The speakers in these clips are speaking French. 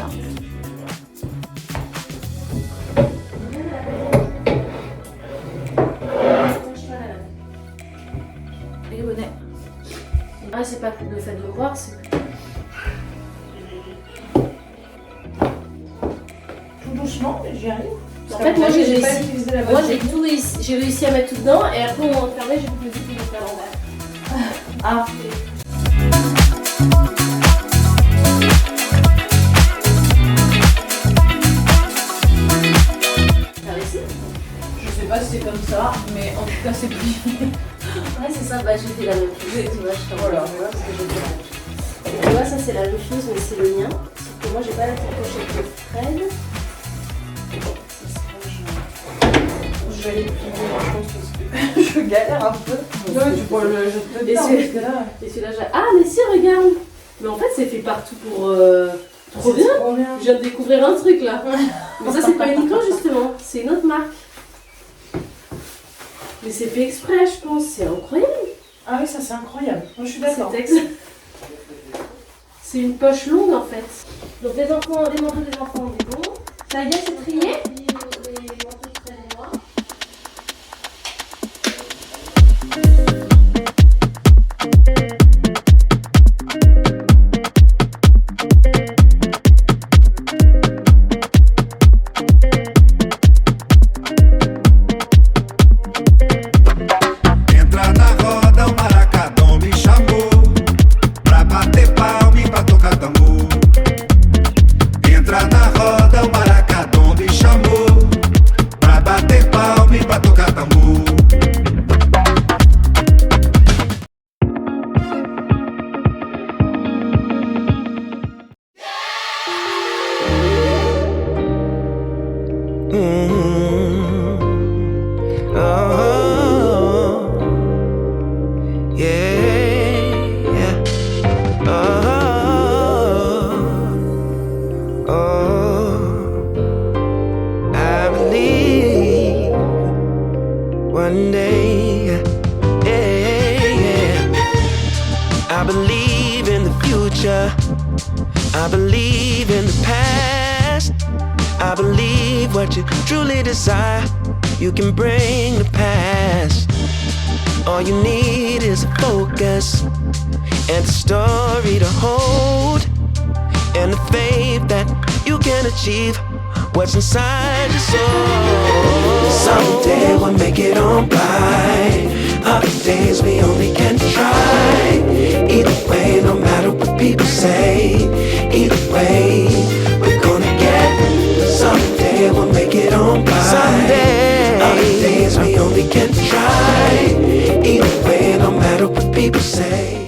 chat. Et le bonnet. Ah, c'est pas le fait de me voir, c'est... Tout doucement, mais j'y arrive. En fait, moi j'ai réussi à mettre tout dedans et après on fermait, j'ai plus vite de faire l'envers. Ah. T'as réussi? Je sais pas si c'est comme ça, mais en tout cas c'est plié. Ouais, c'est ça, bah j'ai fait la même chose. Tu vois, je Voilà. parce que j'ai fait la même chose. Et tu vois, ça c'est la même chose, mais c'est le mien. Sauf que moi j'ai pas la petite pochette de Fred. Je vais aller plier, je pense, parce que je galère un peu. Ouais, tu peux le jeter Et celui-là, ah, mais si, regarde! Mais en fait, c'est fait partout pour. Trop bien! Je viens de découvrir un truc là. Mais ça, c'est pas uniquement justement, c'est une autre marque. Mais c'est fait exprès, je pense, c'est incroyable! Ah oui, ça c'est incroyable. Moi, je suis d'accord. C'est une poche longue en fait. Donc, les manteaux des enfants, on est bon. Ça y est, c'est trié? Les manteaux de Fred et moi. One day, I believe in the future. I believe in the past. I believe what you truly desire, you can bring to pass. All you need is a focus and a story to hold, and the faith that you can achieve what's inside your soul. Someday we'll make it on by. Other days we only can try. Either way, no matter what people say, either way, we're gonna get. Someday we'll make it on by. Someday. Other days we only can try. Either way, no matter what people say.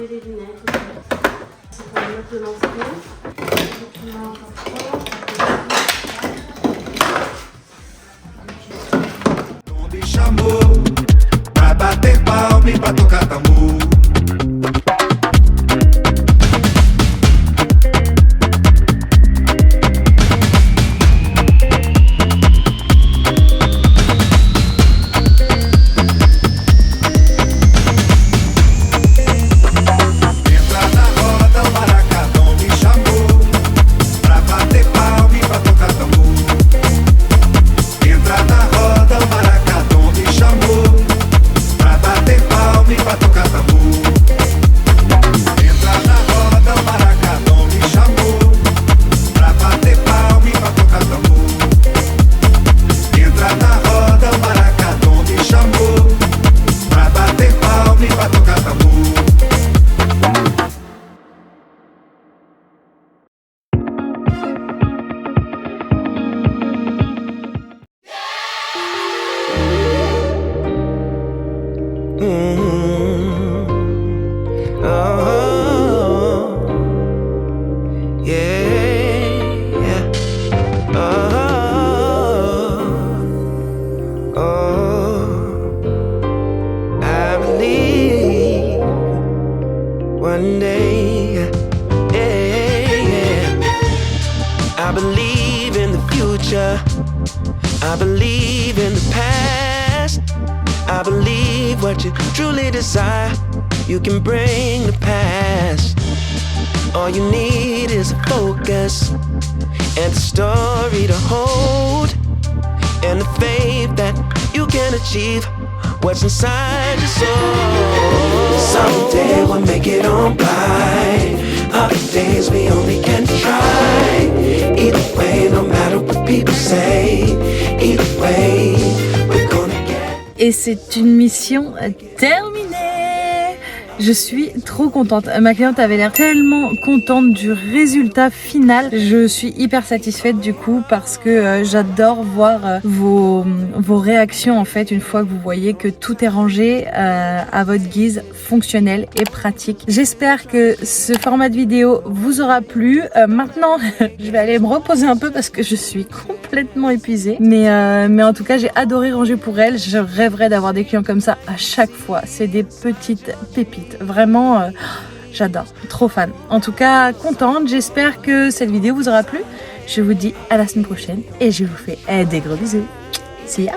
Les lunettes, c'est pour mettre de l'entrée. yeah. I believe one day, yeah. I believe in the future. I believe in the past. I believe what you truly desire, you can bring to pass. All you need is a focus and a story to hold, and the faith that you can achieve what's inside your soul. Someday we'll make it on by. Other days we only can try. Either way, no matter what people say, either way, we're gonna get. Et c'est une mission terminée. Je suis trop contente. Ma cliente avait l'air tellement contente du résultat final. Je suis hyper satisfaite du coup parce que j'adore voir vos réactions en fait une fois que vous voyez que tout est rangé à votre guise, fonctionnel et pratique. J'espère que ce format de vidéo vous aura plu. Maintenant, je vais aller me reposer un peu parce que je suis complètement épuisée. Mais en tout cas, j'ai adoré ranger pour elle. Je rêverais d'avoir des clients comme ça à chaque fois. C'est des petites pépites. Vraiment, j'adore, trop fan. En tout cas, contente. J'espère que cette vidéo vous aura plu. Je vous dis à la semaine prochaine et je vous fais des gros bisous. See ya!